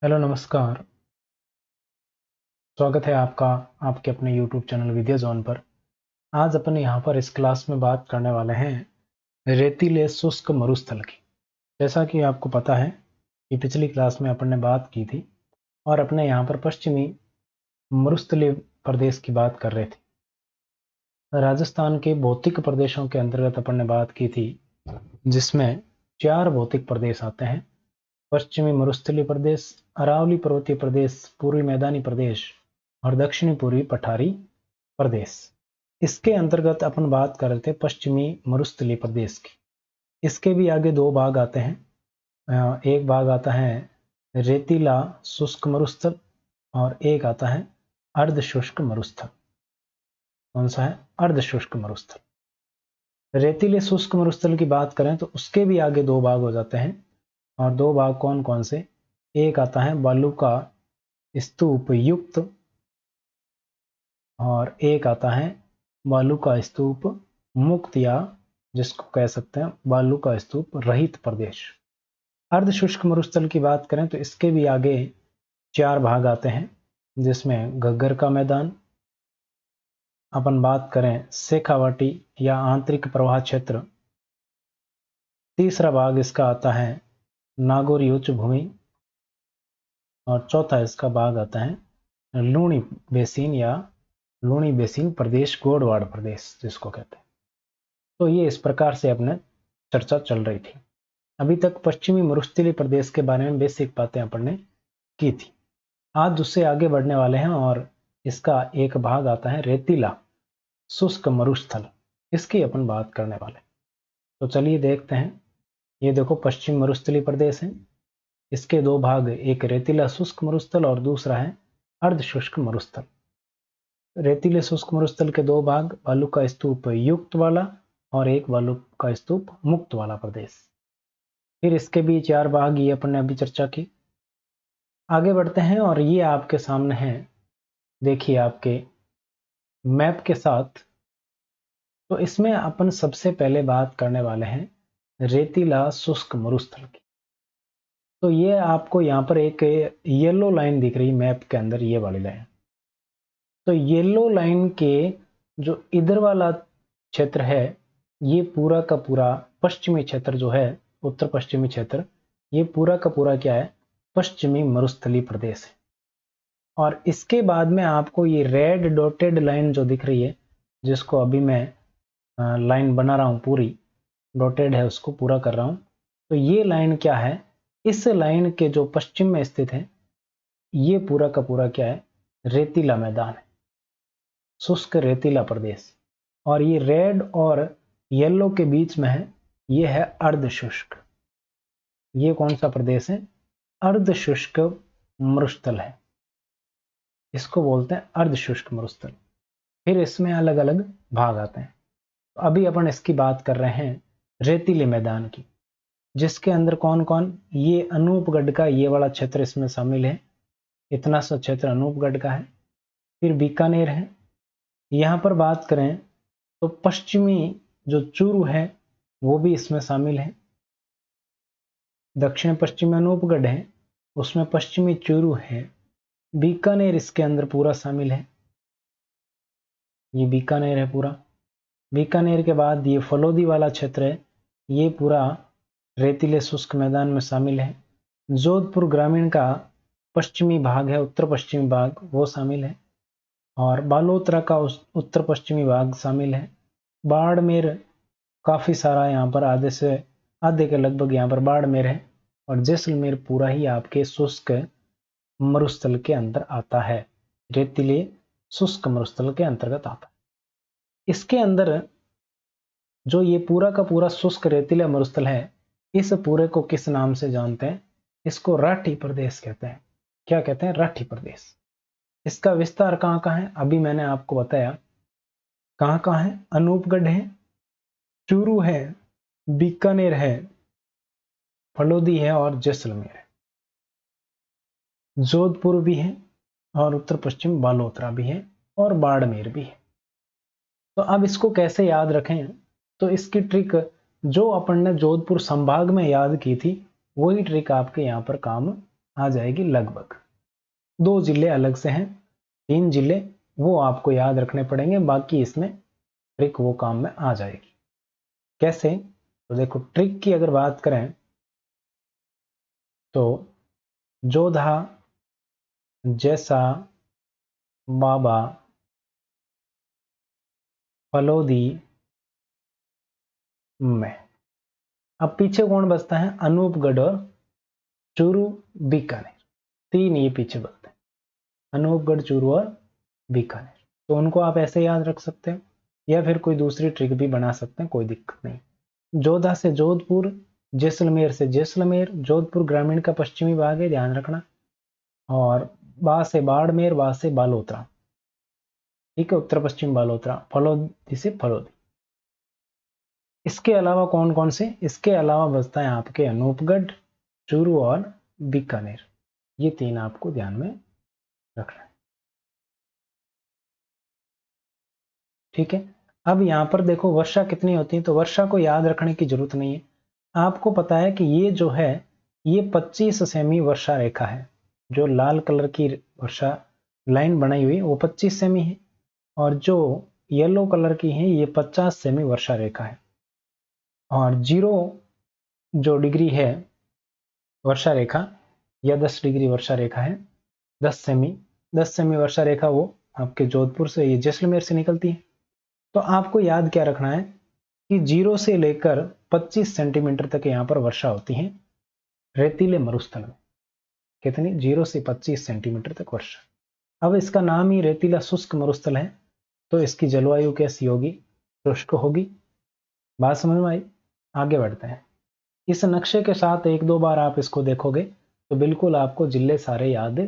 Hello नमस्कार। स्वागत है आपका आपके अपने YouTube चैनल विद्या जोन पर। आज अपन यहाँ पर इस क्लास में बात करने वाले हैं रेतीले शुष्क मरुस्थल की। जैसा कि आपको पता है कि पिछली क्लास में अपन ने बात की थी और अपने यहाँ पर पश्चिमी मरुस्थलीय प्रदेश की बात कर रहे थे। राजस्थान के भौतिक प्रदेशों के अंतर्गत अपन ने बात की थी, जिसमें 4 भौतिक प्रदेश आते हैं: पश्चिमी मरुस्थलीय प्रदेश, अरावली पर्वतीय प्रदेश, पूर्वी मैदानी प्रदेश और दक्षिणी पूर्वी पठारी प्रदेश। इसके अंतर्गत अपन बात कर रहे थे पश्चिमी मरुस्थलीय प्रदेश की। इसके भी आगे 2 भाग आते हैं। एक भाग आता है रेतीला शुष्क मरुस्थल और एक आता है अर्ध शुष्क मरुस्थल। कौन सा है? अर्ध शुष्क मरुस्थल। रेतीले शुष्क मरुस्थल की बात करें तो उसके भी आगे 2 भाग हो जाते हैं। और 2 भाग कौन कौन से? एक आता है बालू का स्तूप युक्त और एक आता है बालू का स्तूप मुक्त, या जिसको कह सकते हैं बालू का स्तूप रहित प्रदेश। अर्ध शुष्क मरुस्थल की बात करें तो इसके भी आगे 4 भाग आते हैं, जिसमें घग्गर का मैदान, अपन बात करें शेखावाटी या आंतरिक प्रवाह क्षेत्र। तीसरा भाग इसका आता है नागौरी उच्च भूमि और चौथा इसका भाग आता है लूणी बेसिन या लूणी बेसिन प्रदेश, गोडवाड़ प्रदेश जिसको कहते हैं। तो ये इस प्रकार से अपने चर्चा चल रही थी। अभी तक पश्चिमी मरुस्थलीय प्रदेश के बारे में बेसिक बातें अपन ने की थी। आज उससे आगे बढ़ने वाले हैं और इसका एक भाग आता है रेतीला शुष्क मरुस्थल। इसकी अपन बात करने वाले। तो चलिए देखते हैं। ये देखो पश्चिम मरुस्थलीय प्रदेश है। इसके 2 भाग, एक रेतीला शुष्क मरुस्थल और दूसरा है अर्ध शुष्क मरुस्थल। रेतीले शुष्क मरुस्थल के 2 भाग, बालू का स्तूप युक्त वाला और एक बालू का स्तूप मुक्त वाला प्रदेश। फिर इसके भी 4 भाग, ये अपन ने अभी चर्चा की। आगे बढ़ते हैं और ये आपके सामने है, देखिए आपके मैप के साथ। तो इसमें अपन सबसे पहले बात करने वाले हैं रेतीला शुष्क मरुस्थल की। तो ये आपको यहाँ पर एक येलो लाइन दिख रही मैप के अंदर, ये वाली लाइन। तो येलो लाइन के जो इधर वाला क्षेत्र है, ये पूरा का पूरा पश्चिमी क्षेत्र जो है, उत्तर पश्चिमी क्षेत्र, ये पूरा का पूरा क्या है? पश्चिमी मरुस्थलीय प्रदेश है। और इसके बाद में आपको ये रेड डॉटेड लाइन जो दिख रही है, जिसको अभी मैं लाइन बना रहा हूं, पूरी डॉटेड है, उसको पूरा कर रहा हूं। तो ये लाइन क्या है? इस लाइन के जो पश्चिम में स्थित है, ये पूरा का पूरा क्या है? रेतीला मैदान है, शुष्क रेतीला प्रदेश। और ये रेड और येलो के बीच में है, ये है अर्ध शुष्क। ये कौन सा प्रदेश है? अर्ध शुष्क मरुस्थल है। इसको बोलते हैं अर्ध शुष्क मरुस्थल। फिर इसमें अलग अलग भाग आते हैं। तो अभी अपन इसकी बात कर रहे हैं रेतीले मैदान की, जिसके अंदर कौन कौन? ये अनूपगढ़ का ये वाला क्षेत्र इसमें शामिल है। इतना सा क्षेत्र अनूपगढ़ का है। फिर बीकानेर है। यहाँ पर बात करें तो पश्चिमी जो चूरू है वो भी इसमें शामिल है। दक्षिण पश्चिमी अनूपगढ़ है, उसमें पश्चिमी चूरू है। बीकानेर इसके अंदर पूरा शामिल है। ये बीकानेर है पूरा। बीकानेर के बाद ये फलोदी वाला क्षेत्र है, ये पूरा रेतीले शुष्क मैदान में शामिल है। जोधपुर ग्रामीण का पश्चिमी भाग है, उत्तर पश्चिमी भाग, वो शामिल है। और बालोतरा का उत्तर पश्चिमी भाग शामिल है। बाड़मेर काफी सारा, यहाँ पर आधे से आधे के लगभग यहाँ पर बाड़मेर है। और जैसलमेर पूरा ही आपके शुष्क मरुस्थल के अंदर आता है, रेतीले शुष्क मरुस्थल के अंतर्गत आता है। इसके अंदर जो ये पूरा का पूरा शुष्क रेतीला मरुस्थल है, इस पूरे को किस नाम से जानते हैं? इसको राठी प्रदेश कहते हैं। क्या कहते हैं? राठी प्रदेश। इसका विस्तार कहाँ कहाँ है? अभी मैंने आपको बताया कहाँ कहाँ है। अनूपगढ़ है, चूरू है, बीकानेर है, फलोदी है और जैसलमेर है। जोधपुर भी है और उत्तर पश्चिम बालोतरा भी है और बाड़मेर भी है। तो अब इसको कैसे याद रखें? तो इसकी ट्रिक जो अपन ने जोधपुर संभाग में याद की थी, वही ट्रिक आपके यहाँ पर काम आ जाएगी लगभग। 2 जिले अलग से हैं, 3 जिले वो आपको याद रखने पड़ेंगे, बाकी इसमें ट्रिक वो काम में आ जाएगी। कैसे? तो देखो ट्रिक की अगर बात करें तो जोधा, जैसा, बाबा, फलोदी में। अब पीछे कौन बचता है? अनूपगढ़ और चूरू, बीकानेर, 3 ये पीछे बचते हैं, अनूपगढ़, चूरू और बीकानेर। तो उनको आप ऐसे याद रख सकते हो या फिर कोई दूसरी ट्रिक भी बना सकते हैं, कोई दिक्कत नहीं। जोधा से जोधपुर, जैसलमेर से जैसलमेर, जोधपुर ग्रामीण का पश्चिमी भाग है, ध्यान रखना, और बा से बाड़मेर, बा से बालोतरा, ठीक है, उत्तर पश्चिम बालोतरा, फलोदी से फलोदी। इसके अलावा कौन कौन से? इसके अलावा बचता है आपके अनूपगढ़, चूरू और बीकानेर। ये 3 आपको ध्यान में रखना है, ठीक है। अब यहां पर देखो वर्षा कितनी होती है, तो वर्षा को याद रखने की जरूरत नहीं है। आपको पता है कि ये जो है ये 25 सेमी वर्षा रेखा है, जो लाल कलर की वर्षा लाइन बनाई हुई वो 25 सेमी है, और जो येलो कलर की है ये 50 सेमी वर्षा रेखा है, और 0 जो डिग्री है वर्षा रेखा या 10 डिग्री वर्षा रेखा है, 10 सेमी वर्षा रेखा वो आपके जोधपुर से, ये जैसलमेर से निकलती है। तो आपको याद क्या रखना है कि 0 से लेकर 25 सेंटीमीटर तक यहाँ पर वर्षा होती है रेतीले मरुस्थल में। कितनी? 0 से 25 सेंटीमीटर तक वर्षा। अब इसका नाम ही रेतीला शुष्क मरुस्थल है, तो इसकी जलवायु कैसी होगी? शुष्क होगी। बात समझ में आई? आगे बढ़ते हैं। इस नक्शे के साथ 1-2 बार आप इसको देखोगे तो बिल्कुल आपको जिले सारे याद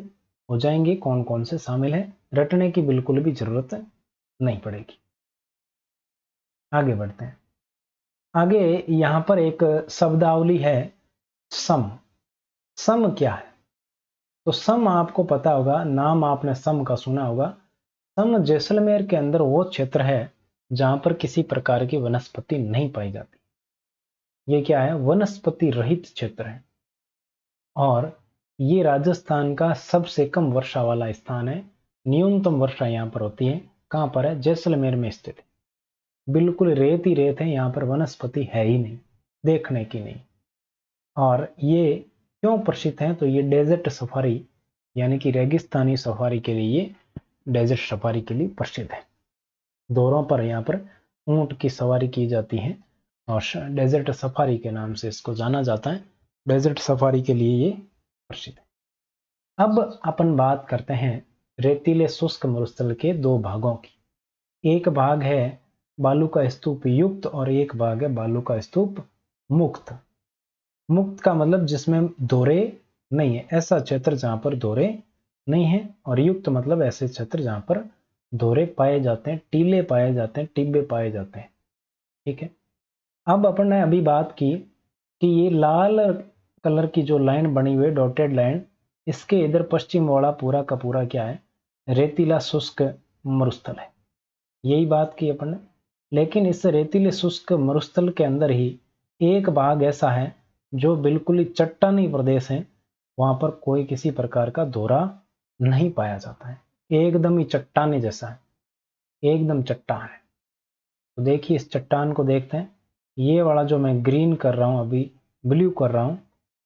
हो जाएंगे, कौन कौन से शामिल है, रटने की बिल्कुल भी जरूरत नहीं पड़ेगी। आगे बढ़ते हैं। आगे यहां पर एक शब्दावली है सम। सम क्या है? तो सम आपको पता होगा, नाम आपने सम का सुना होगा। सम जैसलमेर के अंदर वो क्षेत्र है जहां पर किसी प्रकार की वनस्पति नहीं पाई जाती। ये क्या है? वनस्पति रहित क्षेत्र है, और ये राजस्थान का सबसे कम वर्षा वाला स्थान है। न्यूनतम वर्षा यहाँ पर होती है, कहां पर है? जैसलमेर में स्थित है। बिल्कुल रेत ही रेत है, यहाँ पर वनस्पति है ही नहीं, देखने की नहीं। और ये क्यों प्रसिद्ध है? तो ये डेजर्ट सफारी यानी कि रेगिस्तानी सफारी के लिए, ये डेजर्ट सफारी के लिए प्रसिद्ध है। दौरों पर यहाँ पर ऊंट की सवारी की जाती है और डेजर्ट सफारी के नाम से इसको जाना जाता है। डेजर्ट सफारी के लिए ये प्रसिद्ध है। अब अपन बात करते हैं रेतीले शुष्क मरुस्थल के 2 भागों की। एक भाग है बालू का स्तूप युक्त और एक भाग है बालू का स्तूप मुक्त। मुक्त का मतलब जिसमें दोरे नहीं है, ऐसा क्षेत्र जहां पर दोरे नहीं है, और युक्त मतलब ऐसे क्षेत्र जहां पर दोरे पाए जाते हैं, टीले पाए जाते हैं, टिब्बे पाए जाते हैं, ठीक है। अब अपन ने अभी बात की कि ये लाल कलर की जो लाइन बनी हुई है, डॉटेड लाइन, इसके इधर पश्चिम वाला पूरा का पूरा क्या है? रेतीला शुष्क मरुस्थल है। यही बात की अपन ने। लेकिन इस रेतीले शुष्क मरुस्थल के अंदर ही एक भाग ऐसा है जो बिल्कुल ही चट्टानी प्रदेश है, वहां पर कोई किसी प्रकार का दोहरा नहीं पाया जाता है, एकदम ही चट्टाने जैसा है, एकदम चट्टान है। तो देखिए इस चट्टान को देखते हैं। ये वाला जो मैं ग्रीन कर रहा हूं, अभी ब्लू कर रहा हूं,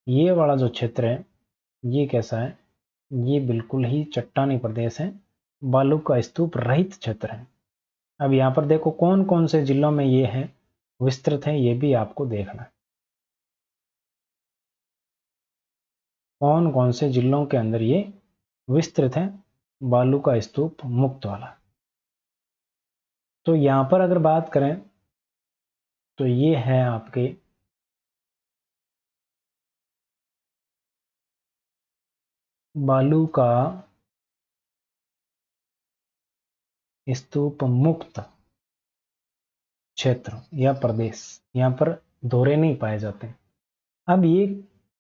ये वाला जो क्षेत्र है ये कैसा है? ये बिल्कुल ही चट्टानी प्रदेश है, बालू का स्तूप रहित क्षेत्र है। अब यहाँ पर देखो कौन कौन से जिलों में ये है विस्तृत है, ये भी आपको देखना है। कौन कौन से जिलों के अंदर ये विस्तृत है बालू का स्तूप मुक्त वाला। तो यहां पर अगर बात करें तो ये है आपके बालू का स्तूप मुक्त क्षेत्र या प्रदेश, यहां पर दोहरे नहीं पाए जाते। अब ये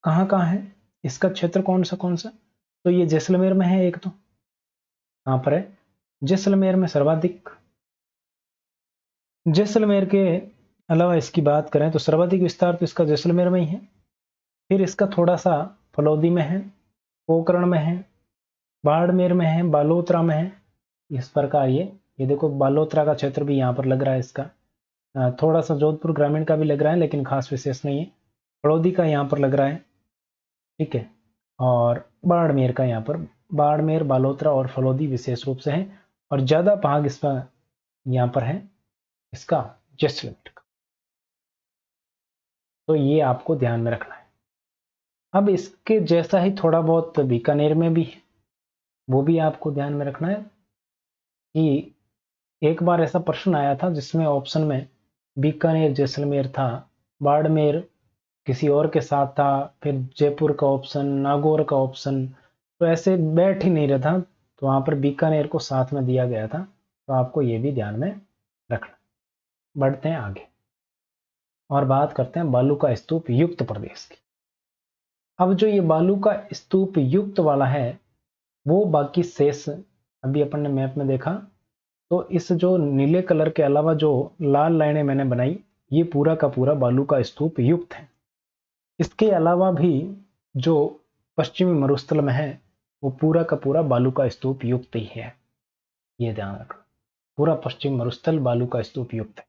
कहां कहां है? इसका क्षेत्र कौन सा? तो ये जैसलमेर में है एक, तो कहां पर है? जैसलमेर में सर्वाधिक। जैसलमेर के अलावा इसकी बात करें तो सर्वाधिक विस्तार तो इसका जैसलमेर में ही है। फिर इसका थोड़ा सा फलौदी में है, पोखरण में है, बाड़मेर में है, बालोतरा में है। इस प्रकार ये देखो बालोतरा का क्षेत्र भी यहाँ पर लग रहा है इसका। थोड़ा सा जोधपुर ग्रामीण का भी लग रहा है लेकिन खास विशेष नहीं है। फड़ौदी का यहाँ पर लग रहा है, ठीक है। और बाड़मेर का यहाँ पर, बाड़मेर, बालोतरा और फलौदी विशेष रूप से है। और ज्यादा भाग इसका यहाँ पर है इसका जैसलमेर का। तो ये आपको ध्यान में रखना है। अब इसके जैसा ही थोड़ा बहुत बीकानेर में भी है, वो भी आपको ध्यान में रखना है कि एक बार ऐसा प्रश्न आया था जिसमें ऑप्शन में बीकानेर जैसलमेर था, बाड़मेर किसी और के साथ था, फिर जयपुर का ऑप्शन, नागौर का ऑप्शन, तो ऐसे बैठ ही नहीं रहा था, तो वहां पर बीकानेर को साथ में दिया गया था। तो आपको ये भी ध्यान में रखना। बढ़ते हैं आगे और बात करते हैं बालू का स्तूप युक्त प्रदेश की। अब जो ये बालू का स्तूप युक्त वाला है वो बाकी शेष, अभी अपन ने मैप में देखा तो इस जो नीले कलर के अलावा जो लाल लाइनें मैंने बनाई, ये पूरा का पूरा बालू का स्तूप युक्त है। इसके अलावा भी जो पश्चिमी मरुस्थल में है वो पूरा का पूरा बालू का स्तूप युक्त ही है, ये ध्यान रखना। पूरा पश्चिम मरुस्थल बालू का स्तूप युक्त है।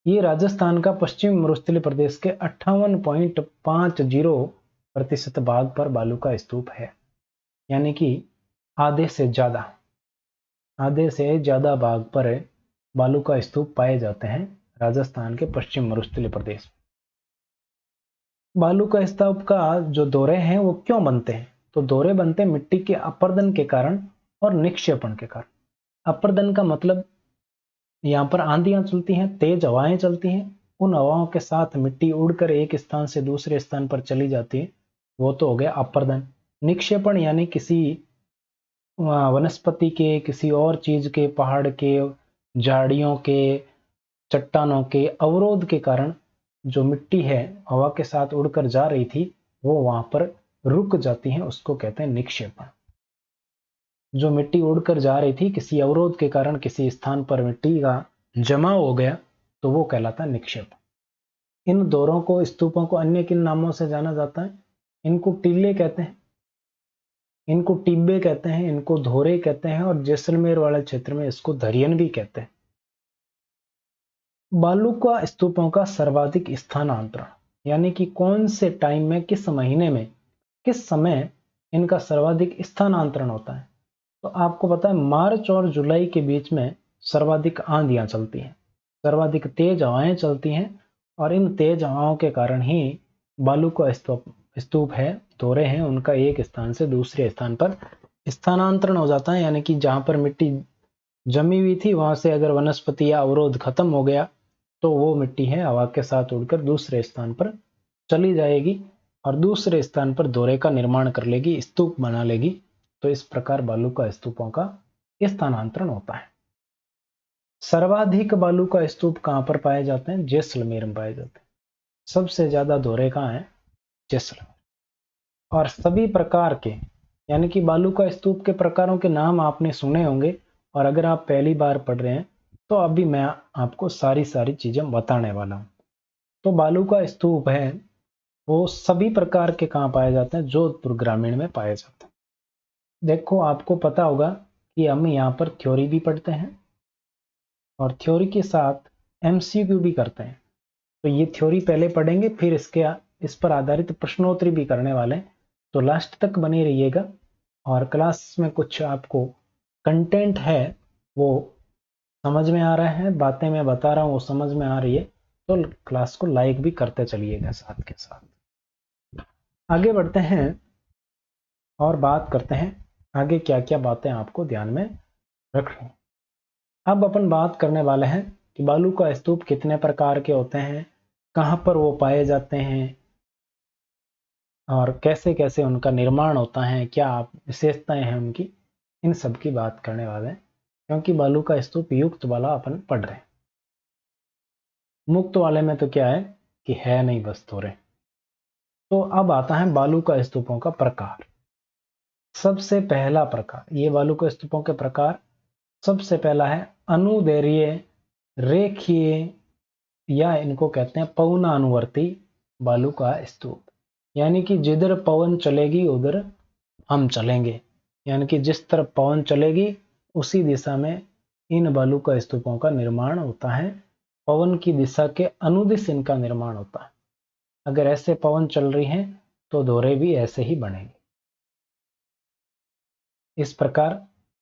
ये राजस्थान का पश्चिम मरुस्थलीय प्रदेश के 58.50% भाग पर बालू का स्तूप है, यानी कि आधे से ज्यादा भाग पर बालू का स्तूप पाए जाते हैं राजस्थान के पश्चिम मरुस्थलीय प्रदेश में। बालू का स्तूप का जो दौरे हैं वो क्यों बनते हैं? तो दौरे बनते हैं मिट्टी के अपर्दन के कारण और निक्षेपण के कारण। अपर्दन का मतलब यहाँ पर आंधियां चलती हैं, तेज हवाएं चलती हैं, उन हवाओं के साथ मिट्टी उड़कर एक स्थान से दूसरे स्थान पर चली जाती है, वो तो हो गया अपर्दन। निक्षेपण यानी किसी वनस्पति के, किसी और चीज के, पहाड़ के, झाड़ियों के, चट्टानों के अवरोध के कारण जो मिट्टी है हवा के साथ उड़कर जा रही थी वो वहां पर रुक जाती है, उसको कहते हैं निक्षेपण। जो मिट्टी उड़कर जा रही थी किसी अवरोध के कारण किसी स्थान पर मिट्टी का जमाव हो गया तो वो कहलाता है निक्षेपण। इन दौरों को, स्तूपों को अन्य किन नामों से जाना जाता है? इनको टीले कहते हैं, इनको टिब्बे कहते हैं, इनको धोरे कहते हैं और जैसलमेर वाले क्षेत्र में इसको धरियन भी कहते हैं। बालू का स्तूपों का सर्वाधिक स्थानांतरण, यानी कि कौन से टाइम में, किस महीने में, किस समय इनका सर्वाधिक स्थानांतरण होता है? तो आपको पता है मार्च और जुलाई के बीच में सर्वाधिक आंधियां चलती हैं, सर्वाधिक तेज हवाएं चलती हैं और इन तेज हवाओं के कारण ही बालू का स्तूप है, दौरे हैं, उनका एक स्थान से दूसरे स्थान पर स्थानांतरण हो जाता है। यानी कि जहां पर मिट्टी जमी हुई थी वहां से अगर वनस्पति या अवरोध खत्म हो गया तो वो मिट्टी है हवा के साथ उड़कर दूसरे स्थान पर चली जाएगी और दूसरे स्थान पर दौरे का निर्माण कर लेगी, स्तूप बना लेगी। तो इस प्रकार बालू का स्तूपों का स्थानांतरण होता है। सर्वाधिक बालू का स्तूप कहां पर पाए जाते हैं? जैसलमेर में पाए जाते हैं। सबसे ज्यादा दौरे कहां है? जैसलमेर। और सभी प्रकार के, यानी कि बालू का स्तूप के प्रकारों के नाम आपने सुने होंगे और अगर आप पहली बार पढ़ रहे हैं तो अभी मैं आपको सारी चीजें बताने वाला हूं। तो बालू का स्तूप है वो सभी प्रकार के कहां पाए जाते हैं? जोधपुर ग्रामीण में पाए जाते हैं। देखो आपको पता होगा कि हम यहाँ पर थ्योरी भी पढ़ते हैं और थ्योरी के साथ एमसीक्यू भी करते हैं। तो ये थ्योरी पहले पढ़ेंगे फिर इस पर आधारित प्रश्नोत्तरी भी करने वाले हैं। तो लास्ट तक बने रहिएगा और क्लास में कुछ आपको कंटेंट है वो समझ में आ रहा है, बातें मैं बता रहा हूँ वो समझ में आ रही है, तो क्लास को लाइक भी करते चलिएगा साथ के साथ। आगे बढ़ते हैं और बात करते हैं आगे क्या क्या बातें आपको ध्यान में रखनी। अब अपन बात करने वाले हैं कि बालू का स्तूप कितने प्रकार के होते हैं, कहाँ पर वो पाए जाते हैं और कैसे कैसे उनका निर्माण होता है, क्या विशेषताएं हैं उनकी, इन सब की बात करने वाले हैं। क्योंकि बालू का स्तूप युक्त वाला अपन पढ़ रहे हैं, मुक्त वाले में तो क्या है कि है नहीं, बस थोड़े। तो अब आता है बालू का स्तूपों का प्रकार। सबसे पहला प्रकार, ये बालू के स्तूपों के प्रकार, सबसे पहला है अनुदैर्घ्य रेखीय या इनको कहते हैं पौना अनुवर्ती बालू का स्तूप। यानी कि जिधर पवन चलेगी उधर हम चलेंगे, यानी कि जिस तरफ पवन चलेगी उसी दिशा में इन बालूका स्तूपों का निर्माण होता है। पवन की दिशा के अनुदिश इनका निर्माण होता है। अगर ऐसे पवन चल रही हैं तो दोहरे भी ऐसे ही बनेंगे। इस प्रकार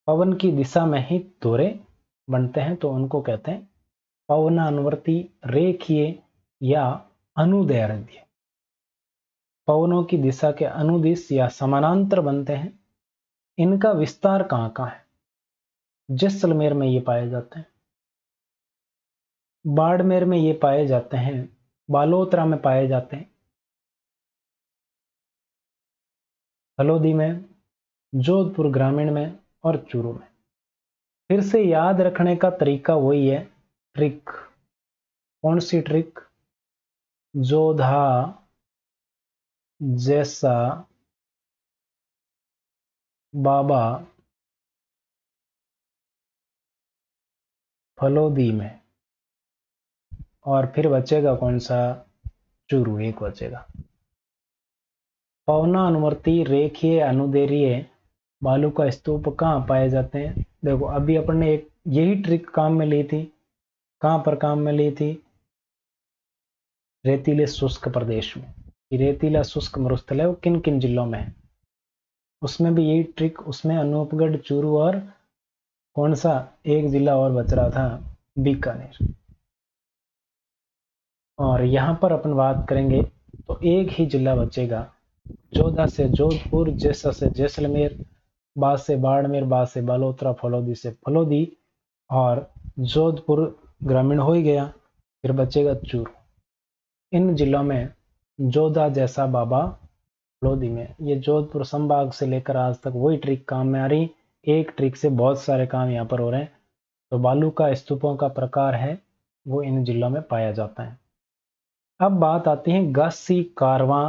पवन की दिशा में ही दोहरे बनते हैं, तो उनको कहते हैं पवनानुवर्ती, रेखीय या अनुदैर्ध्य। पवनों की दिशा के अनुदिश या समानांतर बनते हैं। इनका विस्तार कहाँ कहाँ है? जैसलमेर में ये पाए जाते हैं, बाड़मेर में ये पाए जाते हैं, बालोतरा में पाए जाते हैं, हलोदी में, जोधपुर ग्रामीण में और चूरू में। फिर से याद रखने का तरीका वही है, ट्रिक। कौन सी ट्रिक? जोधा जैसा बाबा फलोदी में, और फिर बचेगा कौन सा? चूरू एक बचेगा। पवनानुवर्ती, रेखीय, अनुदैर्ध्य बालू का स्तूप कहाँ पाए जाते हैं? देखो अभी अपन ने एक यही ट्रिक काम में ली थी। कहाँ पर काम में ली थी? रेतीले शुष्क प्रदेश में। रेतीला शुष्क मरुस्थल है वो किन किन जिलों में है, उसमें भी यही ट्रिक। उसमें अनूपगढ़, चूरू और कौन सा एक जिला और बच रहा था? बीकानेर। और यहां पर अपन बात करेंगे तो एक ही जिला बचेगा, जोधा से जोधपुर, जैसा से जैसलमेर, बाद से बाड़मेर, बाद से बालोतरा, फलोदी से फलोदी, और जोधपुर ग्रामीण हो ही गया। फिर बचेगा चूरू। इन जिलों में जोधा जैसा बाबा फलोदी में, ये जोधपुर संभाग से लेकर आज तक वही ट्रिक काम में आ रही। एक ट्रिक से बहुत सारे काम यहाँ पर हो रहे हैं। तो बालू का स्तूपों का प्रकार है वो इन जिलों में पाया जाता है। अब बात आती है गासी कारवां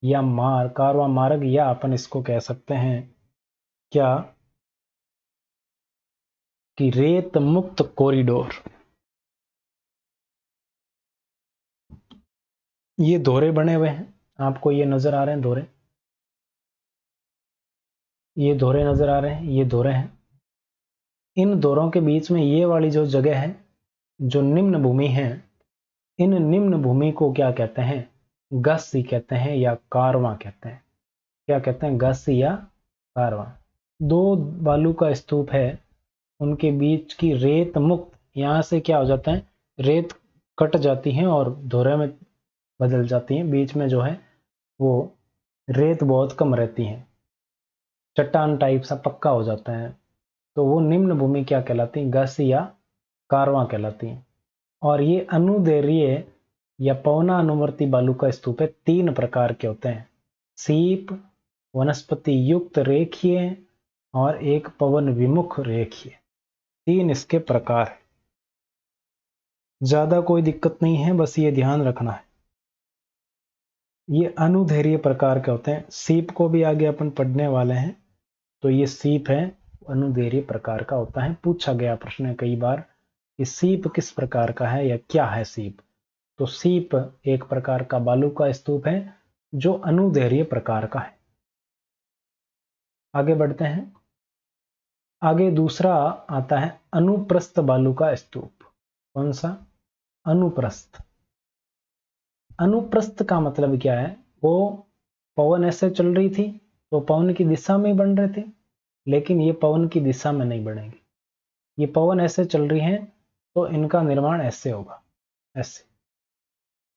या कारवां मार्ग, या अपन इसको कह सकते हैं क्या कि रेत मुक्त कॉरिडोर। ये दोहरे बने हुए हैं, आपको ये नजर आ रहे हैं दोहरे, ये दोहरे नजर आ रहे हैं, ये दोहरे हैं। इन दोहरों के बीच में ये वाली जो जगह है, जो निम्न भूमि है, इन निम्न भूमि को क्या कहते हैं? गस्सी कहते हैं या कारवां कहते हैं। क्या कहते हैं? गस्सी या कारवां। दो बालू का स्तूप है, उनके बीच की रेत मुक्त, यहां से क्या हो जाता है? रेत कट जाती है और दोहरे में बदल जाती है। बीच में जो है वो रेत बहुत कम रहती है, चट्टान टाइप सा पक्का हो जाता है। तो वो निम्न भूमि क्या कहलाती है? गस्सी या कारवां कहलाती है। और ये अनुदैर्ध्य या पवनानुवर्ती बालू का स्तूप है, तीन प्रकार के होते हैं, सीप, वनस्पति युक्त रेखीय और एक पवन विमुख रेखीय। तीन इसके प्रकार है। ज्यादा कोई दिक्कत नहीं है, बस ये ध्यान रखना है। ये अनुदैर्ध्य प्रकार के होते हैं। सीप को भी आगे अपन पढ़ने वाले हैं। तो ये सीप है, अनुदैर्ध्य प्रकार का होता है। पूछा गया प्रश्न है कई बार कि सीप किस प्रकार का है या क्या है सीप। तो सीप एक प्रकार का बालू का स्तूप है जो अनुदैर्ध्य प्रकार का है। आगे बढ़ते हैं। आगे दूसरा आता है अनुप्रस्थ बालू का स्तूप। कौन सा? अनुप्रस्थ। अनुप्रस्थ का मतलब क्या है? वो पवन ऐसे चल रही थी तो पवन की दिशा में बन रहे थे, लेकिन ये पवन की दिशा में नहीं बनेंगे। ये पवन ऐसे चल रही हैं तो इनका निर्माण ऐसे होगा, ऐसे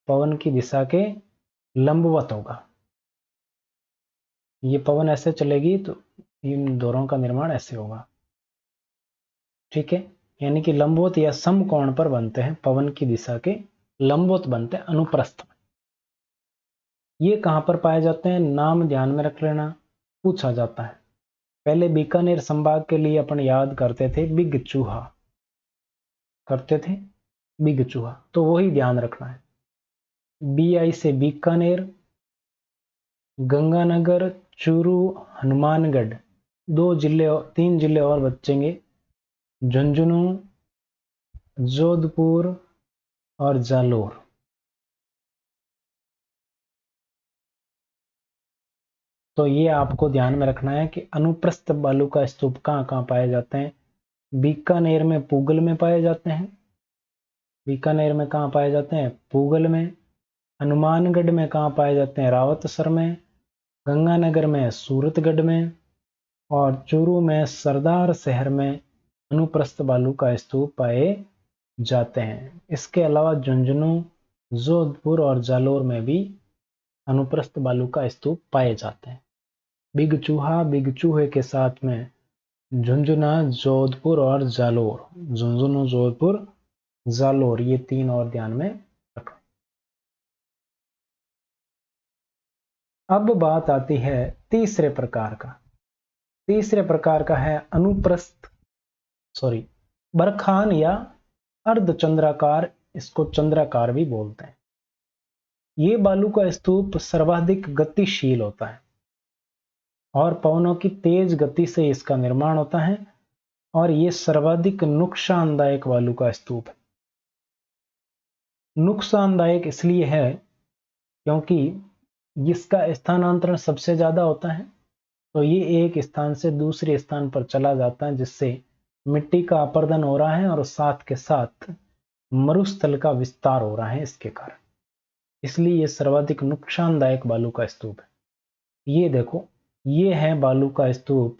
पवन की दिशा के लंबवत होगा। ये पवन ऐसे चलेगी तो इन दोनों का निर्माण ऐसे होगा। ठीक है, यानी कि लंबवत या समकोण पर बनते हैं, पवन की दिशा के लंबवत बनते हैं अनुप्रस्थ में। ये कहां पर पाए जाते हैं? नाम ध्यान में रख लेना, पूछा जाता है। पहले बीकानेर संभाग के लिए अपन याद करते थे बिग चूहा, करते थे बिग चूहा, तो वही ध्यान रखना है। बीआई से बीकानेर, गंगानगर, चूरू, हनुमानगढ़, दो जिले, तीन जिले और बचेंगे, झुंझुनू, जोधपुर और जालोर। तो ये आपको ध्यान में रखना है कि अनुप्रस्थ बालू का स्तूप कहाँ कहाँ पाए जाते हैं। बीकानेर में पूगल में पाए जाते हैं। बीकानेर में कहाँ पाए जाते हैं? पूगल में। हनुमानगढ़ में कहाँ पाए जाते हैं? रावतसर में। गंगानगर में सूरतगढ़ में। और चूरू में सरदार शहर में अनुप्रस्थ बालू का स्तूप पाए जाते हैं। इसके अलावा झुंझुनू, जोधपुर और जालोर में भी अनुप्रस्थ बालू का स्तूप पाए जाते हैं। बिग चूहा, बिग चूहे के साथ में झुंझुना, जोधपुर और जालोर। झुंझुनू, जोधपुर, जालोर, ये 3 और ध्यान में रखो। अब बात आती है तीसरे प्रकार का। तीसरे प्रकार का है बरखान या अर्धचंद्राकार, इसको चंद्राकार भी बोलते हैं। ये बालू का स्तूप सर्वाधिक गतिशील होता है और पवनों की तेज गति से इसका निर्माण होता है और ये सर्वाधिक नुकसानदायक बालू का स्तूप है। नुकसानदायक इसलिए है क्योंकि इसका स्थानांतरण सबसे ज्यादा होता है, तो ये एक स्थान से दूसरे स्थान पर चला जाता है, जिससे मिट्टी का अपरदन हो रहा है और साथ के साथ मरुस्थल का विस्तार हो रहा है इसके कारण। इसलिए ये सर्वाधिक नुकसानदायक बालू का स्तूप है। ये देखो, ये है बालू का स्तूप,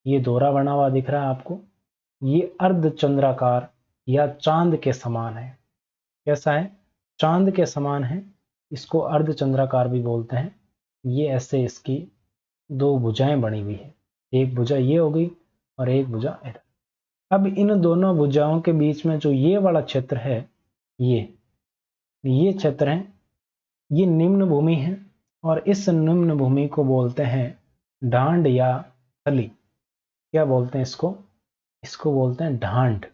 ये दोहरा बना हुआ दिख रहा है आपको। ये अर्धचंद्राकार या चांद के समान है। कैसा है? चांद के समान है। इसको अर्धचंद्राकार भी बोलते हैं। ये ऐसे इसकी 2 भुजाएं बनी हुई है। एक भुजा ये हो गई और एक भुजा इधर। अब इन दोनों भुजाओं के बीच में जो ये वाला क्षेत्र है, ये क्षेत्र है, ये निम्न भूमि है और इस निम्न भूमि को बोलते हैं ढांड या थली। क्या बोलते हैं इसको? इसको बोलते हैं ढांड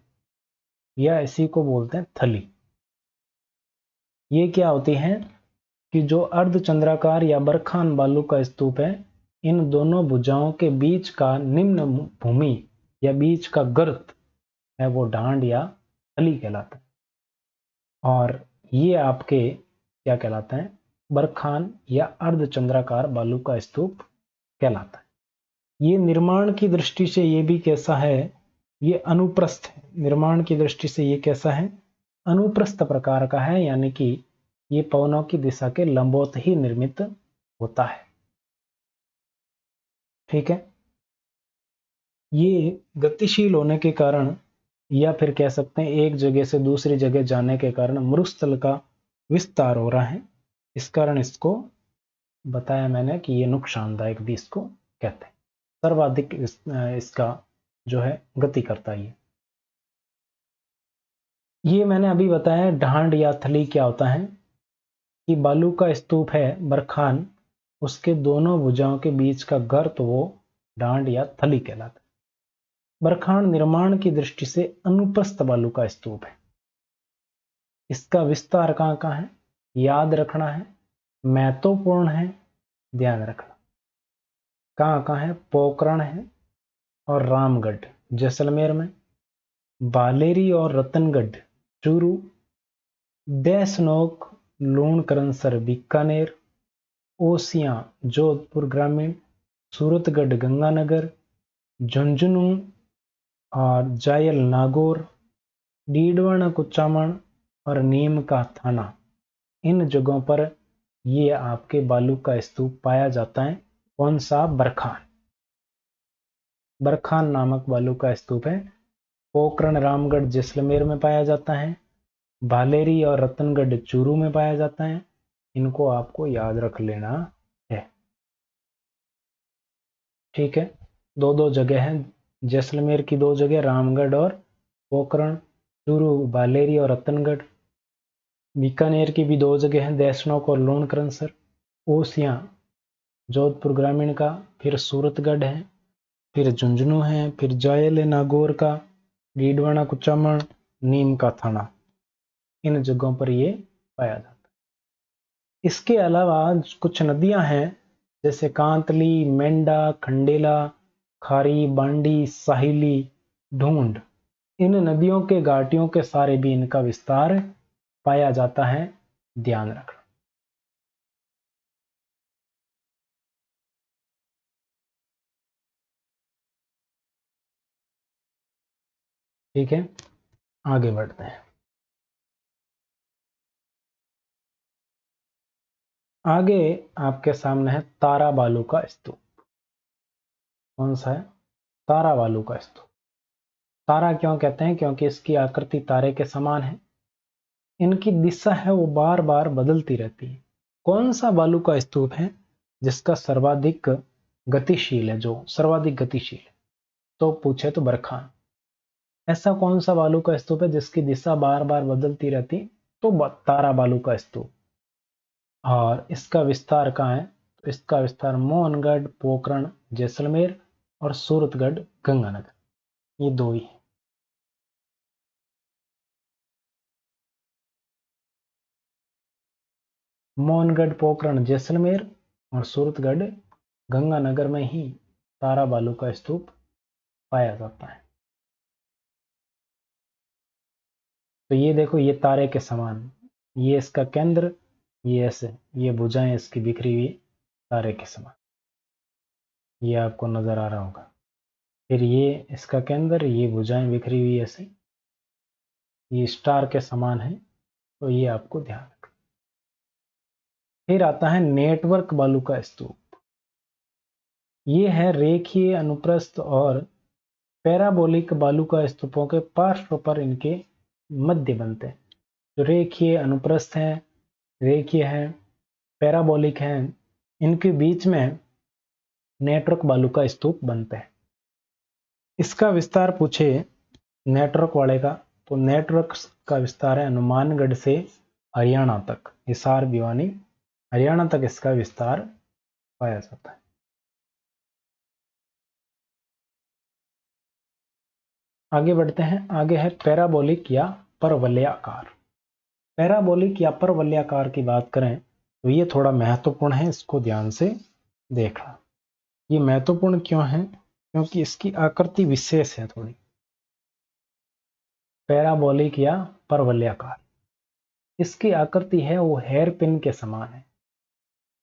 या इसी को बोलते हैं थली। ये क्या होती है कि जो अर्धचंद्राकार या बरखान बालू का स्तूप है, इन दोनों भुजाओं के बीच का निम्न भूमि या बीच का गर्त है वो ढांड या थली कहलाता है। और ये आपके क्या कहलाता है? बरखान या अर्धचंद्राकार बालू का स्तूप कहलाता है। ये निर्माण की दृष्टि से ये भी कैसा है? ये अनुप्रस्थ है। निर्माण की दृष्टि से ये कैसा है? अनुप्रस्थ प्रकार का है, यानी कि ये पवनों की दिशा के लंबवत ही निर्मित होता है। ठीक है। ये गतिशील होने के कारण या फिर कह सकते हैं एक जगह से दूसरी जगह जाने के कारण मरुस्थल का विस्तार हो रहा है। इस कारण इसको बताया मैंने कि ये नुकसानदायक भी इसको कहते हैं। सर्वाधिक इसका जो है गति करता है। ये मैंने अभी बताया ढांड या थली क्या होता है कि बालू का स्तूप है बरखान, उसके दोनों भुजाओं के बीच का गर्त वो ढांड या थली कहलाता है। बरखान निर्माण की दृष्टि से अनुप्रस्थ बालू का स्तूप है। इसका विस्तार कहाँ कहाँ है याद रखना है, महत्वपूर्ण है, ध्यान रखना। कहाँ कहाँ है? पोखरण है और रामगढ़ जैसलमेर में, बालेरी और रतनगढ़ चूरू, देशनोक लूणकरनसर बीकानेर, ओसियां जोधपुर ग्रामीण, सूरतगढ़ गंगानगर, झुंझुनू और जायल नागौर, डीडवाना कुचामन और नीम का थाना, इन जगहों पर ये आपके बालू का स्तूप पाया जाता है। कौन सा? बरखान। बरखान नामक बालू का स्तूप है। पोखरण रामगढ़ जैसलमेर में पाया जाता है। भालेरी और रतनगढ़ चूरू में पाया जाता है। इनको आपको याद रख लेना है। ठीक है। 2 जगह हैं, जैसलमेर की 2 जगह, रामगढ़ और पोखरण, चूरू भालेरी और रतनगढ़। बीकानेर की भी 2 जगह हैं, देशनोक और लूणकरनसर। ओसियां जोधपुर ग्रामीण का, फिर सूरतगढ़ है, फिर झुंझुनू है, फिर जायल नागौर का, डीडवाना कुचामन, नीम का थाना, इन जगहों पर ये पाया जाता है। इसके अलावा कुछ नदियां हैं जैसे कांतली, मेंढा, खंडेला, खारी, बांडी, साहिली, ढूंढ। इन नदियों के घाटियों के सारे भी इनका विस्तार पाया जाता है। ध्यान रखना। ठीक है, आगे बढ़ते हैं। आगे आपके सामने है ताराबालू का स्तूप। कौन सा है? ताराबालू का स्तूप। तारा क्यों कहते हैं? क्योंकि इसकी आकृति तारे के समान है। इनकी दिशा है वो बार बार बदलती रहती है। कौन सा बालू का स्तूप है जिसका सर्वाधिक गतिशील है, जो सर्वाधिक गतिशील है? तो पूछे तो बरखान। ऐसा कौन सा बालू का स्तूप है जिसकी दिशा बार बार बदलती रहती? तो तारा बालू का स्तूप। और इसका विस्तार कहाँ है? तो इसका विस्तार मोहनगढ़, पोखरण, जैसलमेर और सूरतगढ़, गंगानगर, ये दो ही है। मोहनगढ़, पोखरण, जैसलमेर और सूरतगढ़, गंगानगर में ही तारा बालू का स्तूप पाया जाता है। तो ये देखो, ये तारे के समान, ये इसका केंद्र, ये ऐसे, ये भुजाएं इसकी बिखरी हुई तारे के समान, ये आपको नजर आ रहा होगा। फिर ये इसका केंद्र, ये भुजाएं बिखरी हुई ऐसे, ये स्टार के समान है। तो ये आपको ध्यान रखना। फिर आता है नेटवर्क बालू का स्तूप। ये है रेखीय, अनुप्रस्थ और पैराबोलिक बालू का स्तूपों के पार्श्व पर इनके मध्य बनते हैं। जो रेखीय, अनुप्रस्थ है, रेखीय है, पैराबोलिक है, इनके बीच में नेटवर्क बालू का स्तूप बनते हैं। इसका विस्तार पूछे नेटवर्क वाले का, तो नेटवर्क का विस्तार है हनुमानगढ़ से हरियाणा तक, हिसार, भिवानी, हरियाणा तक इसका विस्तार पाया जाता है। आगे बढ़ते हैं। आगे है पैराबोलिक या परवलयाकार। पैराबोलिक या परवलयाकार की बात करें तो ये थोड़ा महत्वपूर्ण है, इसको ध्यान से देखना। ये महत्वपूर्ण क्यों है? क्योंकि इसकी आकृति विशेष है थोड़ी। पैराबोलिक या परवलयाकार, इसकी आकृति है वो हेयर पिन के समान है।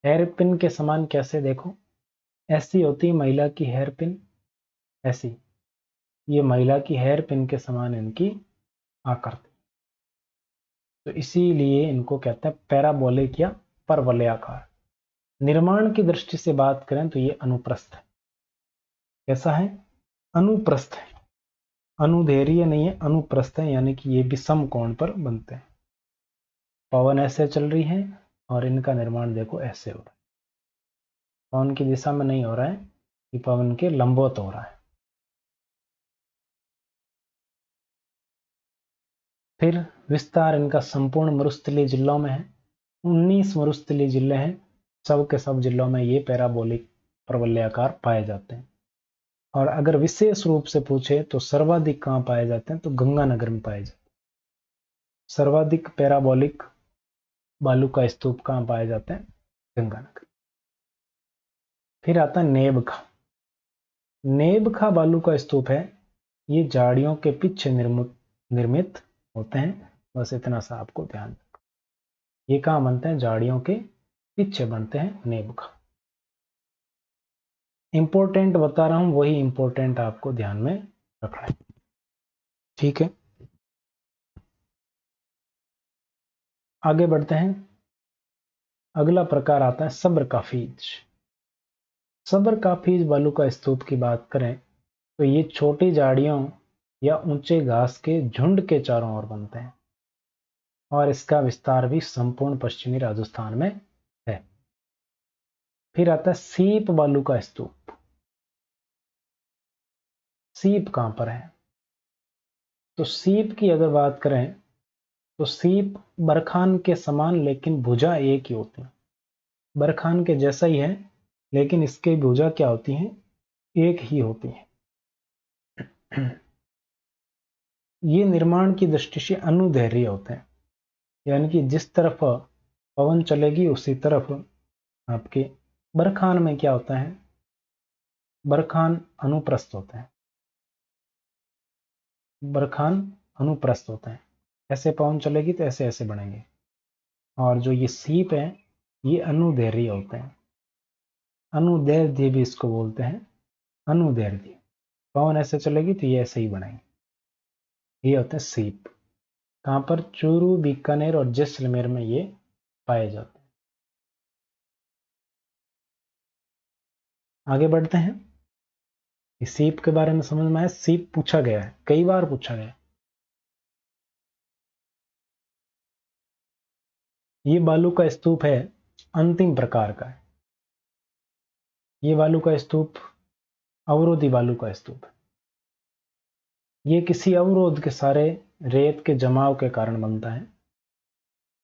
हेयर पिन के समान कैसे? देखो, ऐसी होती है महिला की हेयर पिन, ऐसी, ये महिला की हेयर पिन के समान इनकी आकृति। तो इसीलिए इनको कहते हैं पैराबोलिक या परवलयाकार। निर्माण की दृष्टि से बात करें तो ये अनुप्रस्थ है। कैसा है? अनुप्रस्थ है, अनुदैर्घ्य नहीं है, अनुप्रस्थ है, यानी कि ये भी समकोण पर बनते हैं। पवन ऐसे चल रही है और इनका निर्माण देखो ऐसे हो रहा है। पवन की दिशा में नहीं हो रहा है, ये पवन के लंबवत हो रहा है। फिर विस्तार इनका संपूर्ण मरुस्थलीय जिलों में है। 19 मरुस्थलीय जिले हैं, सब के सब जिलों में ये पैराबोलिक परवलयाकार पाए जाते हैं। और अगर विशेष रूप से पूछे तो सर्वाधिक कहाँ पाए जाते हैं? तो गंगानगर में पाए जाते हैं। सर्वाधिक पैराबोलिक बालू का स्तूप कहाँ पाए जाते हैं? गंगानगर। फिर आता है नेबखा। नेबखा बालू का स्तूप है, ये झाड़ियों के पीछे निर्मित होते हैं। बस इतना सा आपको ध्यान रखना। ये कहाँ बनते हैं? झाड़ियों के पीछे बनते हैं नेबखा। इंपॉर्टेंट बता रहा हूं, वही इंपॉर्टेंट आपको ध्यान में रखना है। ठीक है, आगे बढ़ते हैं। अगला प्रकार आता है सब्र काफीज। सब्र काफीज बालू का स्तूप की बात करें तो ये छोटी झाड़ियों या ऊंचे घास के झुंड के चारों ओर बनते हैं और इसका विस्तार भी संपूर्ण पश्चिमी राजस्थान में है। फिर आता है सीप बालू का स्तूप। सीप कहां पर है? तो सीप की अगर बात करें तो सीप बरखान के समान, लेकिन भुजा एक ही होती है। बरखान के जैसा ही है, लेकिन इसके भुजा क्या होती है? एक ही होती है। ये निर्माण की दृष्टि से अनुदैर्घ्य होते हैं, यानी कि जिस तरफ पवन चलेगी उसी तरफ आपके बरखान में क्या होता है? बरखान अनुप्रस्थ होते हैं। बरखान अनुप्रस्थ होते हैं, ऐसे पवन चलेगी तो ऐसे ऐसे बढ़ेंगे। और जो ये सीप है ये अनुदैर्घ्य होते हैं। अनुदैर्घ्य भी इसको बोलते हैं, अनुदैर्घ्य। पवन ऐसे चलेगी तो ये ऐसे ही बढ़ेंगे। ये होते हैं सीप। कहाँ पर? चूरू, बीकानेर और जैसलमेर में ये पाए जाते हैं। आगे बढ़ते हैं। इस सीप के बारे में समझ में आया। सीप पूछा गया है, कई बार पूछा गया है। ये बालू का स्तूप है, अंतिम प्रकार का है। ये बालू का स्तूप अवरोधी बालू का स्तूप है। ये किसी अवरोध के सारे रेत के जमाव के कारण बनता है।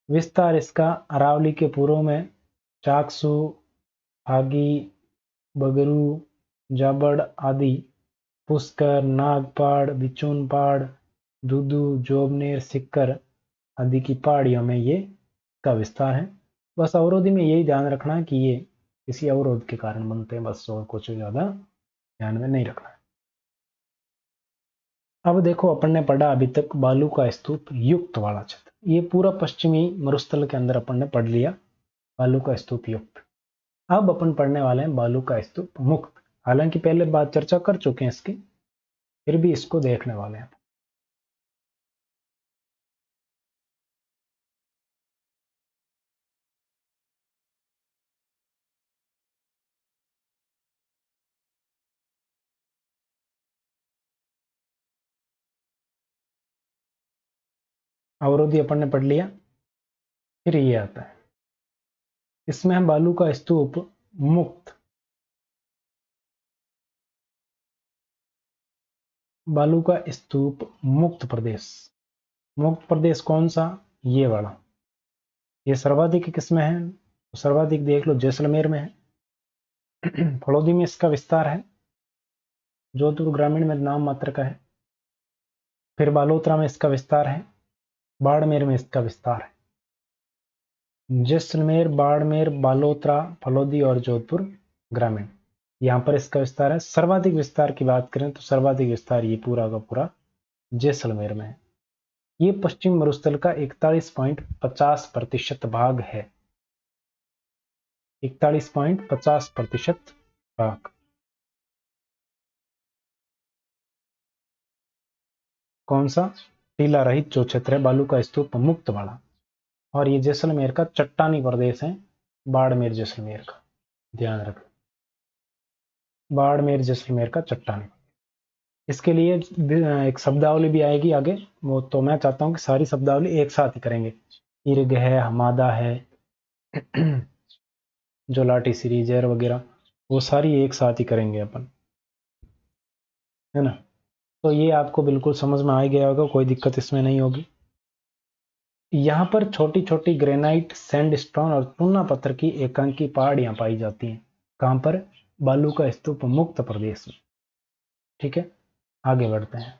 विस्तार इसका अरावली के पूर्व में चाकसू, फागी, बगरू, जाबड़ आदि, पुष्कर, नागपाड़, बिचूनपाड़, दुदू, जोबनेर, सिक्कर आदि की पहाड़ियों में ये का विस्तार है। बस अवरोधी में यही ध्यान रखना है कि ये किसी अवरोध के कारण बनते हैं, बस, और कुछ ज्यादा ध्यान में नहीं रखना है। अब देखो, अपन ने पढ़ा अभी तक बालू का स्तूप युक्त वाला क्षेत्र, ये पूरा पश्चिमी मरुस्थल के अंदर अपन ने पढ़ लिया बालू का स्तूप युक्त। अब अपन पढ़ने वाले हैं बालू का स्तूप मुक्त। हालांकि पहले बात चर्चा कर चुके हैं इसकी, फिर भी इसको देखने वाले हैं। अवरोधी अपन ने पढ़ लिया। फिर ये आता है, इसमें हम बालू का स्तूप मुक्त, बालू का स्तूप मुक्त प्रदेश। मुक्त प्रदेश कौन सा? ये वाला। ये सर्वाधिक किसमें है? तो सर्वाधिक देख लो, जैसलमेर में है। फड़ौदी में इसका विस्तार है। जोधपुर ग्रामीण में नाम मात्र का है। फिर बालोतरा में इसका विस्तार है। बाड़मेर में इसका विस्तार है। जैसलमेर, बाड़मेर, बालोतरा, फलौदी और जोधपुर ग्रामीण, यहाँ पर इसका विस्तार है। सर्वाधिक विस्तार की बात करें तो सर्वाधिक विस्तार ये पूरा का पूरा जैसलमेर में है। ये पश्चिम मरुस्थल का 41.50% भाग है। 41.50% भाग। कौन सा? टीला रहित जो क्षेत्र है बालू का स्तूप मुक्त वाला। और ये जैसलमेर का चट्टानी प्रदेश है, बाड़मेर जैसलमेर का, ध्यान रख। बाड़मेर जैसलमेर का चट्टानी। इसके लिए एक शब्दावली भी आएगी आगे, वो तो मैं चाहता हूँ कि सारी शब्दावली एक साथ ही करेंगे। इर्ग है, हमादा है, जो लाठी सीरीज है वगैरह, वो सारी एक साथ ही करेंगे अपन, है ना। तो ये आपको बिल्कुल समझ में आ ही गया होगा, कोई दिक्कत इसमें नहीं होगी। यहाँ पर छोटी छोटी ग्रेनाइट, सैंडस्टोन और चूना पत्थर की एकांकी पहाड़ियां पाई जाती हैं। कहाँ पर? बालू का स्तूप मुक्त प्रदेश में। ठीक है, आगे बढ़ते हैं।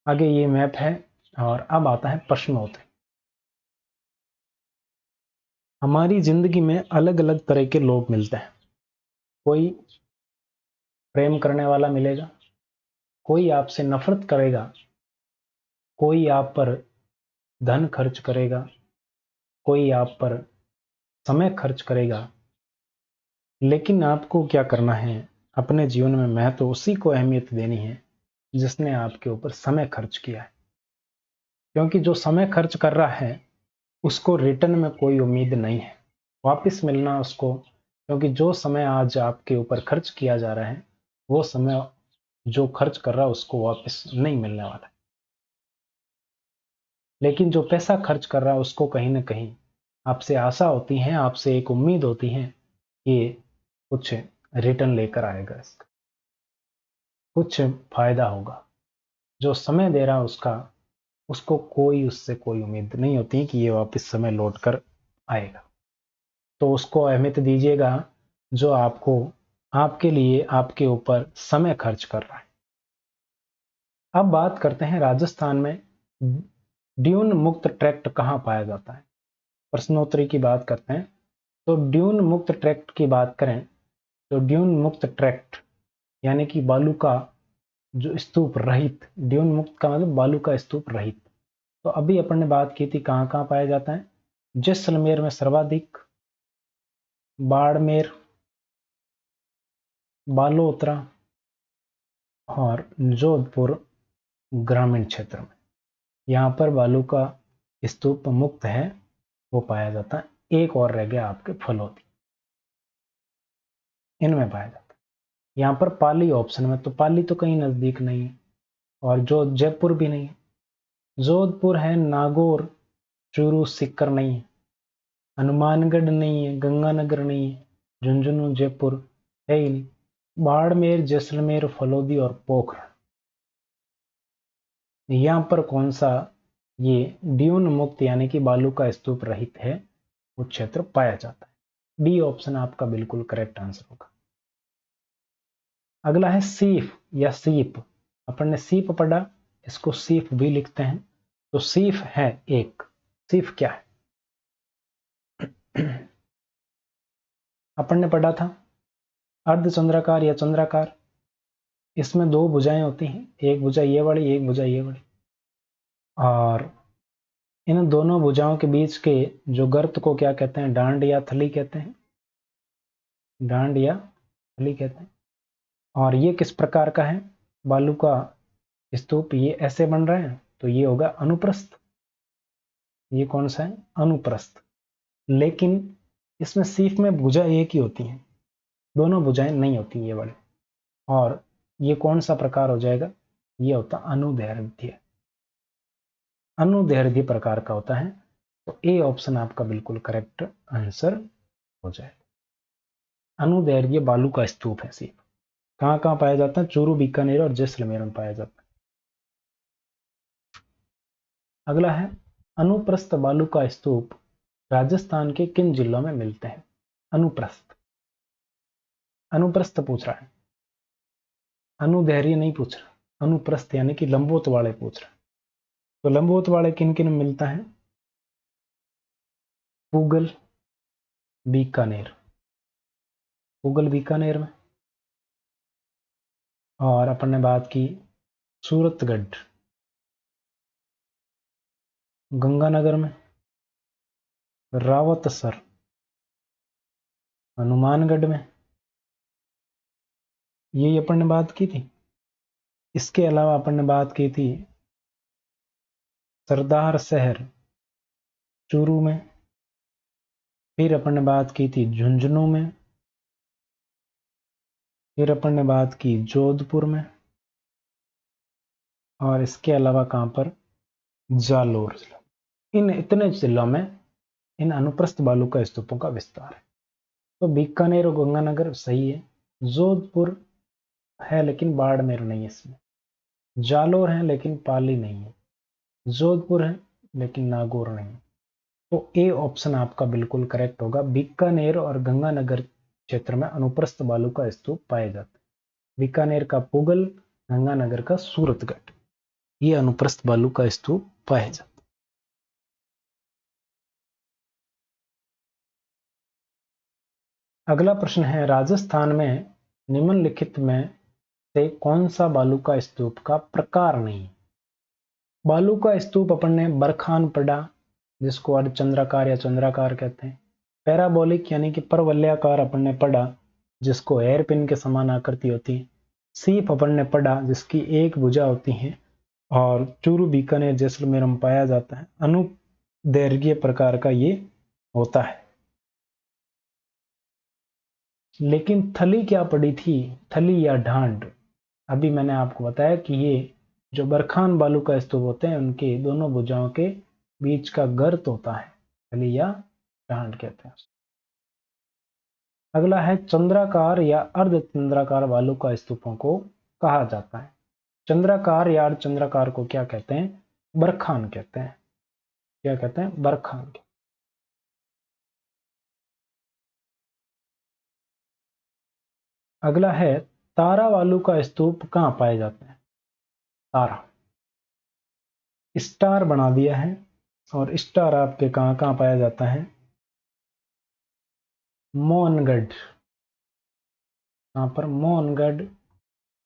आगे ये मैप है, और अब आता है प्रश्नोत्तरी। हमारी जिंदगी में अलग अलग तरह के लोग मिलते हैं। कोई प्रेम करने वाला मिलेगा, कोई आपसे नफरत करेगा, कोई आप पर धन खर्च करेगा, कोई आप पर समय खर्च करेगा। लेकिन आपको क्या करना है अपने जीवन में? मैं तो उसी को अहमियत देनी है जिसने आपके ऊपर समय खर्च किया है, क्योंकि जो समय खर्च कर रहा है उसको रिटर्न में कोई उम्मीद नहीं है वापस मिलना उसको, क्योंकि जो समय आज आपके ऊपर खर्च किया जा रहा है वो समय जो खर्च कर रहा है उसको वापस नहीं मिलने वाला है। लेकिन जो पैसा खर्च कर रहा है उसको कहीं ना कहीं आपसे आशा होती है, आपसे एक उम्मीद होती है कि कुछ रिटर्न लेकर आएगा, इसका कुछ फायदा होगा। जो समय दे रहा है उसको कोई उससे कोई उम्मीद नहीं होती कि ये वापस समय लौट कर आएगा। तो उसको अहमियत दीजिएगा जो आपको, आपके लिए, आपके ऊपर समय खर्च कर रहा है। अब बात करते हैं राजस्थान में ड्यून मुक्त ट्रैक्ट कहाँ पाया जाता है। प्रश्नोत्तरी की बात करते हैं तो ड्यून मुक्त ट्रैक्ट की बात करें तो ड्यून मुक्त ट्रैक्ट यानी कि बालू का जो स्तूप रहित, ड्यून मुक्त का मतलब बालू का स्तूप रहित। तो अभी अपन ने बात की थी कहाँ कहाँ पाया जाता है। जैसलमेर में सर्वाधिक, बाड़मेर, बालोतरा और जोधपुर ग्रामीण क्षेत्र में। यहाँ पर बालू का स्तूप मुक्त है, वो पाया जाता है। एक और रह गया आपके फलोदी, इनमें पाया जाता है। यहाँ पर पाली ऑप्शन में, तो पाली तो कहीं नजदीक नहीं है, और जो जयपुर भी नहीं है। जोधपुर है, नागौर, चूरू, सीकर नहीं है, हनुमानगढ़ नहीं है, गंगानगर नहीं है, झुंझुनू, जयपुर है ही नहीं। बाड़मेर, जैसलमेर, फलोदी और पोखरण, यहाँ पर कौन सा ये ड्यून मुक्त यानी कि बालू का स्तूप रहित है वो क्षेत्र पाया जाता है। डी ऑप्शन आपका बिल्कुल करेक्ट आंसर होगा। अगला है सीफ या सीप। अपन ने सीप पढ़ा, इसको सीफ भी लिखते हैं। तो सीफ है एक, सीफ क्या है? अपन ने पढ़ा था अर्धचंद्राकार या चंद्राकार, इसमें दो भुजाएं होती हैं, एक भुजा ये वाली, एक भुजा ये वाली, और इन दोनों भुजाओं के बीच के जो गर्त को क्या कहते हैं? डांड या थली कहते हैं, डांड या थली कहते हैं। और ये किस प्रकार का है बालू का स्तूप? ये ऐसे बन रहे हैं, तो ये होगा अनुप्रस्थ। ये कौन सा है? अनुप्रस्थ। लेकिन इसमें सीफ में भुजा एक ही होती है, दोनों भुजाएं नहीं होती ये वाले। और ये कौन सा प्रकार हो जाएगा? ये होता अनुदैर्ध्य, अनुदैर्ध्य प्रकार का होता है। तो ए ऑप्शन आपका बिल्कुल करेक्ट आंसर हो जाएगा। अनुदैर्ध्य बालू का स्तूप है सीप। कहाँ कहाँ पाया जाता है? चूरू, बीकानेर और जैसलमेर में पाया जाता है। अगला है अनुप्रस्थ बालू का स्तूप राजस्थान के किन जिलों में मिलते हैं? अनुप्रस्थ, अनुप्रस्थ पूछ रहा है, अनुदैर्ध्य नहीं पूछ रहा। अनुप्रस्थ यानी कि लंबोत वाले पूछ रहा है। तो लंबोत वाले किन किन में मिलता है? पूगल, बीकानेर, पूगल बीकानेर में। और अपन ने बात की सूरतगढ़, गंगानगर में, रावतसर, हनुमानगढ़ में, यही अपन ने बात की थी। इसके अलावा अपन ने बात की थी सरदार शहर, चूरू में। फिर अपन ने बात की थी झुंझुनू में। फिर अपन ने बात की जोधपुर में। और इसके अलावा कहाँ पर? जालोर जिला। इन इतने जिलों में इन अनुप्रस्थ बालू का स्तूपों का विस्तार है। तो बीकानेर और गंगानगर सही है। जोधपुर है लेकिन बाड़मेर नहीं है इसमें। जालोर है लेकिन पाली नहीं है। जोधपुर है लेकिन नागौर नहीं है। तो ए ऑप्शन आपका बिल्कुल करेक्ट होगा। बीकानेर और गंगानगर क्षेत्र में अनुप्रस्थ बालू का स्तूप पाए जाते हैं। बीकानेर का पुगल, गंगानगर का सूरतगढ़, ये अनुप्रस्थ बालू का स्तूप पाए जाते हैं। अगला प्रश्न है राजस्थान में निम्नलिखित में से कौन सा बालू का स्तूप का प्रकार नहीं है? बालू का स्तूप अपन ने बरखान पढ़ा, जिसको अर्धचंद्राकार या चंद्राकार कहते हैं। पैराबोलिक यानी कि परवलयाकार अपन ने पढ़ा, जिसको हेयर पिन के समान आकृति होती है। सीप अपन ने पढ़ा, जिसकी एक भुजा होती है। और चूरू, बीकानेर, जैसलमेर में पाया जाता है। अनुदैर्घ्य प्रकार का ये होता है। लेकिन थली क्या पड़ी थी? थली या ढांड? अभी मैंने आपको बताया कि ये जो बरखान बालू का स्तूप होते हैं, उनके दोनों भुजाओं के बीच का गर्त होता है, थली या ढांड कहते हैं। अगला है चंद्राकार या अर्धचंद्राकार बालू का स्तूपों को कहा जाता है। चंद्राकार या अर्धचंद्राकार को क्या कहते हैं? बरखान कहते हैं। क्या कहते हैं? बरखान। अगला है तारा बालू का स्तूप कहाँ पाए जाते हैं? तारा, स्टार बना दिया है। और स्टार आपके कहाँ कहाँ पाया जाता है? मोहनगढ़, यहाँ पर मोहनगढ़,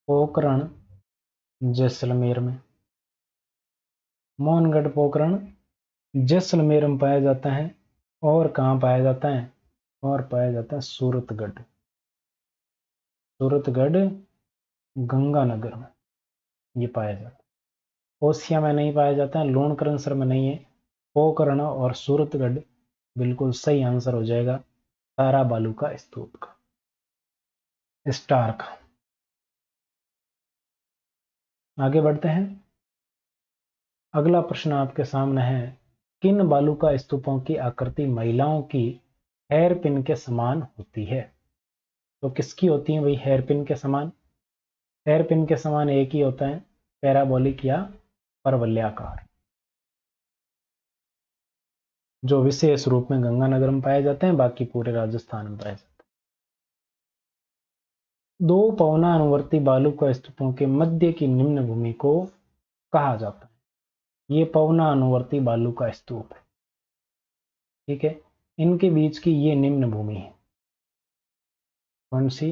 पोखरण, जैसलमेर में। मोहनगढ़, पोखरण, जैसलमेर में पाया जाता है। और कहाँ पाया जाता है? और पाया जाता है सूरतगढ़, सूरतगढ़ गंगानगर में ये पाया जाता है। ओसिया में नहीं पाया जाता है, लूणकरणसर में नहीं है। पोखरण और सूरतगढ़ बिल्कुल सही आंसर हो जाएगा तारा बालू का स्तूप का, स्टार का। आगे बढ़ते हैं। अगला प्रश्न आपके सामने है, किन बालू का स्तूपों की आकृति महिलाओं की हेयर पिन के समान होती है? तो किसकी होती है भाई हेयर पिन के समान? हेयर पिन के समान एक ही होता है, पैराबोलिक या परवलयाकार, जो विशेष रूप में गंगानगर में पाए जाते हैं, बाकी पूरे राजस्थान में पाए जाते हैं। दो पवनानुवर्ती बालू का स्तूपों के मध्य की निम्न भूमि को कहा जाता है। ये पवनानुवर्ती बालू का स्तूप है, ठीक है। इनके बीच की ये निम्न भूमि है, कौन सी?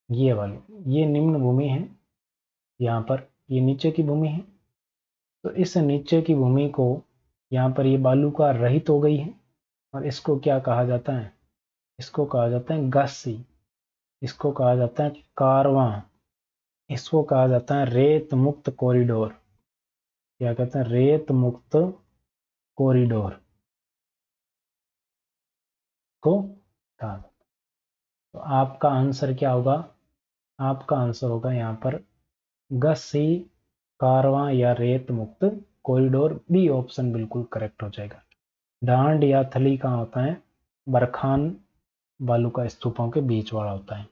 ये वाली, ये निम्न भूमि है। यहाँ पर ये नीचे की भूमि है, तो इस नीचे की भूमि को यहाँ पर ये बालू का रहित हो गई है, और इसको क्या कहा जाता है? इसको कहा जाता है गस्सी, इसको कहा जाता है कारवां, इसको कहा जाता है रेत मुक्त कॉरिडोर। क्या कहते हैं? रेत मुक्त कॉरिडोर को कहा। तो आपका आंसर क्या होगा? आपका आंसर होगा यहाँ पर गस्सी, कारवां या रेत मुक्त कॉरिडोर। बी ऑप्शन बिल्कुल करेक्ट हो जाएगा। डांड या थली कहाँ होता है? बरखान बालू का स्तूपों के बीच वाला होता है।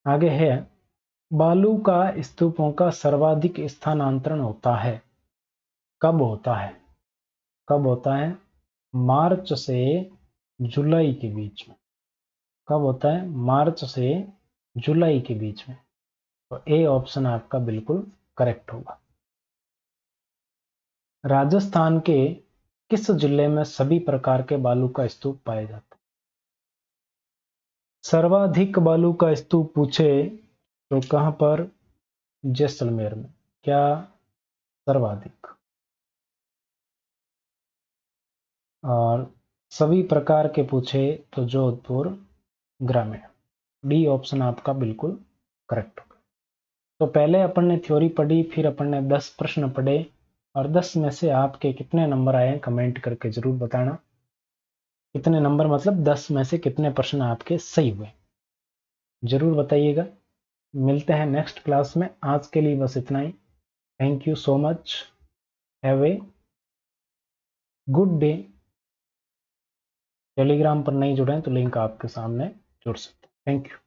आगे है, बालू का स्तूपों का सर्वाधिक स्थानांतरण होता है, कब होता है? कब होता है? मार्च से जुलाई के बीच में। कब होता है? मार्च से जुलाई के बीच में। तो ए ऑप्शन आपका बिल्कुल करेक्ट होगा। राजस्थान के किस जिले में सभी प्रकार के बालू का स्तूप पाए जाते हैं? सर्वाधिक बालू का स्तूप पूछे तो कहां पर? जैसलमेर में। क्या सर्वाधिक? और सभी प्रकार के पूछे तो जोधपुर ग्रामीण। डी ऑप्शन आपका बिल्कुल करेक्ट होगा। तो पहले अपन ने थ्योरी पढ़ी, फिर अपन ने 10 प्रश्न पढ़े, और 10 में से आपके कितने नंबर आए कमेंट करके जरूर बताना। कितने नंबर मतलब 10 में से कितने प्रश्न आपके सही हुए, जरूर बताइएगा। मिलते हैं नेक्स्ट क्लास में। आज के लिए बस इतना ही। Thank you so much. Have a good day. Telegram पर नहीं जुड़े हैं तो लिंक आपके सामने जुड़ सकते हैं। Thank you.